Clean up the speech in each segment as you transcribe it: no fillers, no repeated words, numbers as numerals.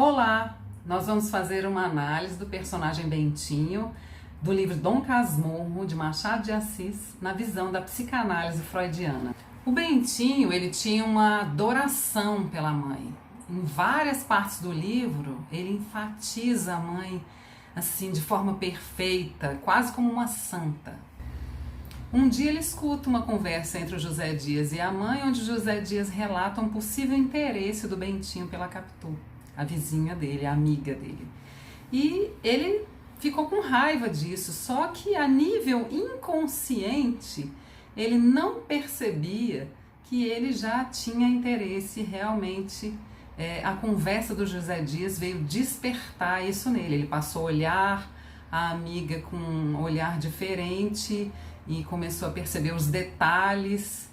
Olá! Nós vamos fazer uma análise do personagem Bentinho do livro Dom Casmurro, de Machado de Assis, na visão da psicanálise freudiana. O Bentinho, ele tinha uma adoração pela mãe. Em várias partes do livro, ele enfatiza a mãe assim de forma perfeita, quase como uma santa. Um dia ele escuta uma conversa entre o José Dias e a mãe, onde o José Dias relata um possível interesse do Bentinho pela Capitu, a vizinha dele, a amiga dele. E ele ficou com raiva disso, só que a nível inconsciente ele não percebia que ele já tinha interesse realmente. A conversa do José Dias veio despertar isso nele. Ele passou a olhar a amiga com um olhar diferente e começou a perceber os detalhes,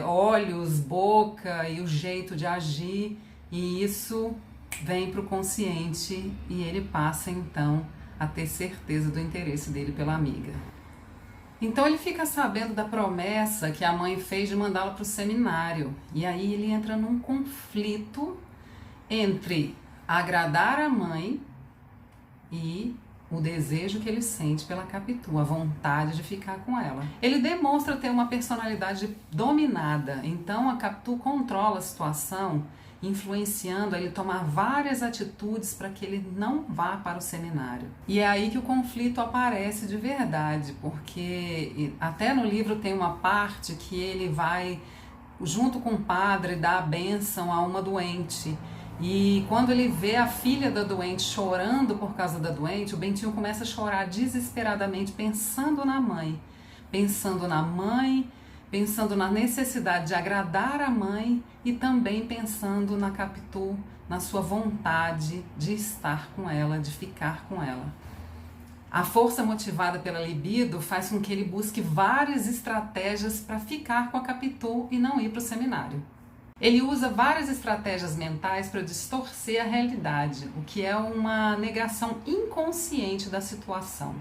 olhos, boca e o jeito de agir, e isso vem para o consciente e ele passa então a ter certeza do interesse dele pela amiga. Então ele fica sabendo da promessa que a mãe fez de mandá-lo para o seminário, e aí ele entra num conflito entre agradar a mãe e o desejo que ele sente pela Capitu, a vontade de ficar com ela. Ele demonstra ter uma personalidade dominada, então a Capitu controla a situação, influenciando a ele tomar várias atitudes para que ele não vá para o seminário. E é aí que o conflito aparece de verdade, porque até no livro tem uma parte que ele vai, junto com o padre, dar a bênção a uma doente. E quando ele vê a filha da doente chorando por causa da doente, o Bentinho começa a chorar desesperadamente, pensando na mãe, pensando na necessidade de agradar a mãe e também pensando na Capitu, na sua vontade de estar com ela, de ficar com ela. A força motivada pela libido faz com que ele busque várias estratégias para ficar com a Capitu e não ir para o seminário. Ele usa várias estratégias mentais para distorcer a realidade, o que é uma negação inconsciente da situação.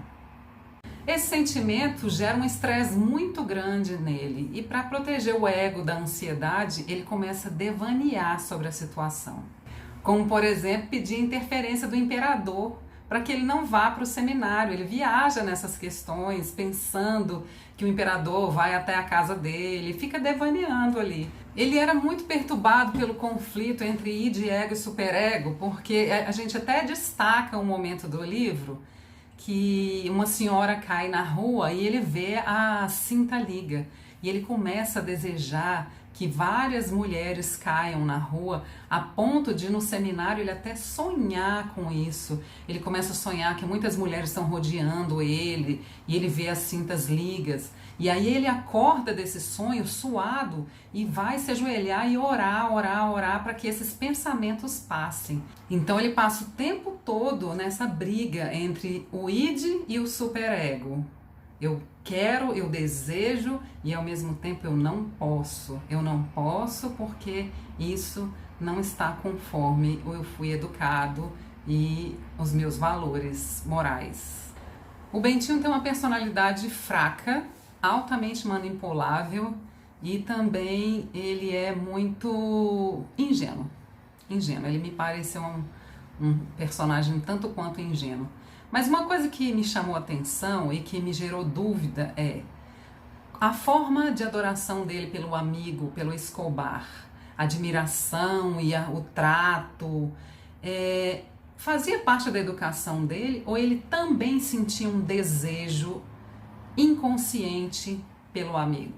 Esse sentimento gera um estresse muito grande nele e, para proteger o ego da ansiedade, ele começa a devanear sobre a situação. Como, por exemplo, pedir interferência do imperador para que ele não vá para o seminário. Ele viaja nessas questões, pensando que o imperador vai até a casa dele, fica devaneando ali. Ele era muito perturbado pelo conflito entre id, ego e superego, porque a gente até destaca um momento do livro que uma senhora cai na rua e ele vê a cinta liga e ele começa a desejar que várias mulheres caiam na rua, a ponto de no seminário ele até sonhar com isso. Ele começa a sonhar que muitas mulheres estão rodeando ele e ele vê as cintas ligas. E aí ele acorda desse sonho suado e vai se ajoelhar e orar para que esses pensamentos passem. Então ele passa o tempo todo nessa briga entre o id e o superego. Eu quero, eu desejo e ao mesmo tempo eu não posso. Eu não posso porque isso não está conforme eu fui educado e os meus valores morais. O Bentinho tem uma personalidade fraca, altamente manipulável e também ele é muito ingênuo. Ele me pareceu um personagem tanto quanto ingênuo. Mas uma coisa que me chamou a atenção e que me gerou dúvida é a forma de adoração dele pelo amigo, pelo Escobar, a admiração e o trato, fazia parte da educação dele ou ele também sentia um desejo inconsciente pelo amigo?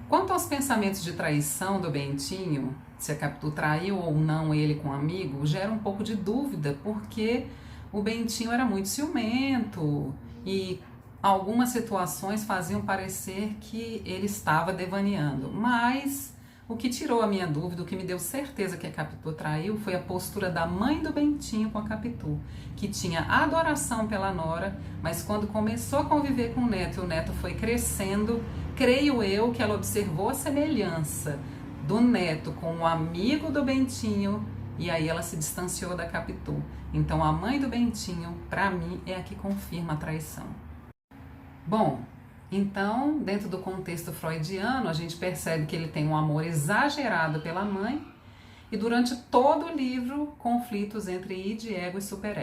Quanto aos pensamentos de traição do Bentinho, se a Capitu traiu ou não ele com o amigo, gera um pouco de dúvida, porque o Bentinho era muito ciumento e algumas situações faziam parecer que ele estava devaneando. Mas o que tirou a minha dúvida, o que me deu certeza que a Capitu traiu, foi a postura da mãe do Bentinho com a Capitu, que tinha adoração pela nora, mas quando começou a conviver com o neto e o neto foi crescendo, creio eu que ela observou a semelhança do neto com o amigo do Bentinho e aí ela se distanciou da Capitu. Então a mãe do Bentinho, para mim, é a que confirma a traição. Bom, então, dentro do contexto freudiano, a gente percebe que ele tem um amor exagerado pela mãe E durante todo o livro, conflitos entre id, ego e superego.